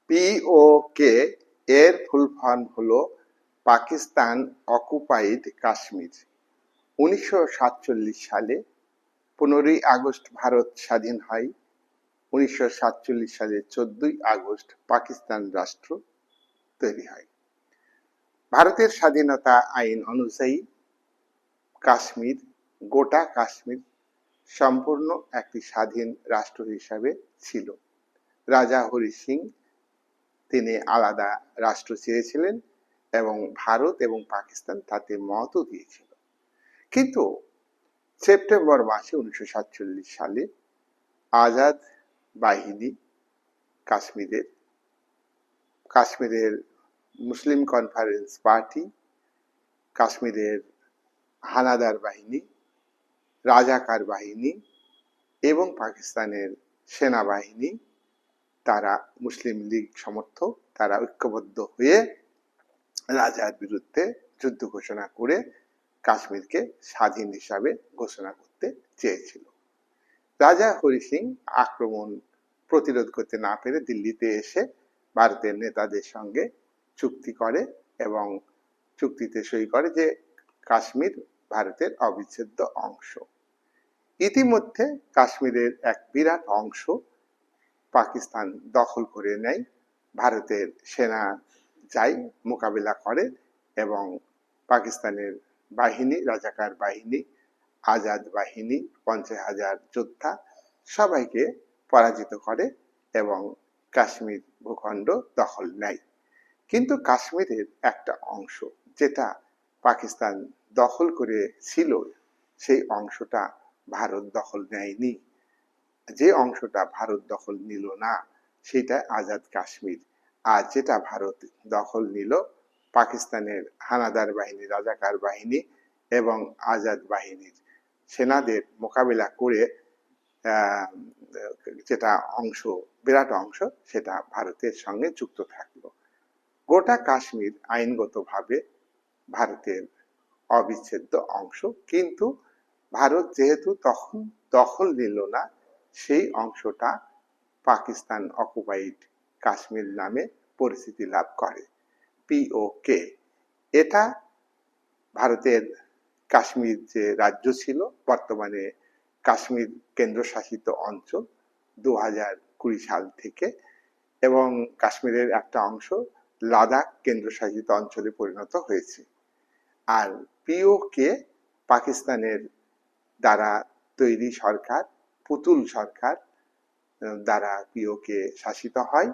পিওকে এর full form হলো Pakistan occupied Kashmir. 1947 সালে 15ই আগস্ট ভারত স্বাধীন হয়। 1947 সালে 14ই আগস্ট পাকিস্তান রাষ্ট্র তৈরি হয়। ভারতের স্বাধীনতা আইন অনুযায়ী কাশ্মীর, গোটা কাশ্মীর সম্পূর্ণ একটি স্বাধীন রাষ্ট্র হিসাবে ছিল। রাজা হরি সিং তিনি আলাদা রাষ্ট্র চেয়েছিলেন এবং ভারত এবং পাকিস্তান তাতে মতও দিয়েছিল। কিন্তু সেপ্টেম্বর মাসে 1947 সালে আজাদ বাহিনী কাশ্মীরের মুসলিম কনফারেন্স পার্টি, কাশ্মীরের হানাদার বাহিনী, রাজাকার বাহিনী এবং পাকিস্তানের সেনাবাহিনী, তারা মুসলিম লীগ সমর্থক, তারা ঐক্যবদ্ধ হয়ে রাজার বিরুদ্ধে যুদ্ধ ঘোষণা করে কাশ্মীরকে স্বাধীন হিসাবে ঘোষণা করতে চেয়েছিল। রাজা হরি সিং আক্রমণ প্রতিরোধ করতে না পেরে দিল্লিতে এসে ভারতের নেতাদের সঙ্গে চুক্তি করে এবং চুক্তিতে সই করে যে কাশ্মীর ভারতের অবিচ্ছেদ্য অংশ। ইতিমধ্যে কাশ্মীরের এক বিরাট অংশ পাকিস্তান দখল করে নেয়। ভারতের সেনা যায়, মোকাবিলা করে এবং পাকিস্তানের বাহিনী, রাজাকার বাহিনী, আজাদ বাহিনী, 50,000 যোদ্ধা সবাইকে পরাজিত করে এবং কাশ্মীর ভূখণ্ড দখল নেয়। কিন্তু কাশ্মীরের একটা অংশ যেটা পাকিস্তান দখল করে ছিল, সেই অংশটা ভারত দখল নেয়নি। যে অংশটা ভারত দখল নিল না সেটা আজাদ কাশ্মীর। আর যেটা ভারত দখল নিল পাকিস্তানের হানাদার বাহিনী, রাজাকার বাহিনী এবং আজাদ বাহিনীর সেনাদের মোকাবিলা করে যেটা অংশ, বিরাট অংশ, সেটা ভারতের সঙ্গে যুক্ত থাকলো। গোটা কাশ্মীর আইনগতভাবে ভারতের অবিচ্ছেদ্য অংশ, কিন্তু ভারত যেহেতু তখন দখল নিল না, সেই অংশটা পাকিস্তান অকুপাইড কাশ্মীর নামে পরিচিতি লাভ করে, পিওকে। এটা ভারতের কাশ্মীর যে রাজ্য ছিল, বর্তমানে কাশ্মীর কেন্দ্রশাসিত অঞ্চল 2020 সাল থেকে, এবং কাশ্মীরের একটা অংশ লাদাখ কেন্দ্রশাসিত অঞ্চলে পরিণত হয়েছে। আর পিওকে পাকিস্তানের দ্বারা তৈরি সরকার, পুতুল সরকার দ্বারা পিওকে শাসিত হয়।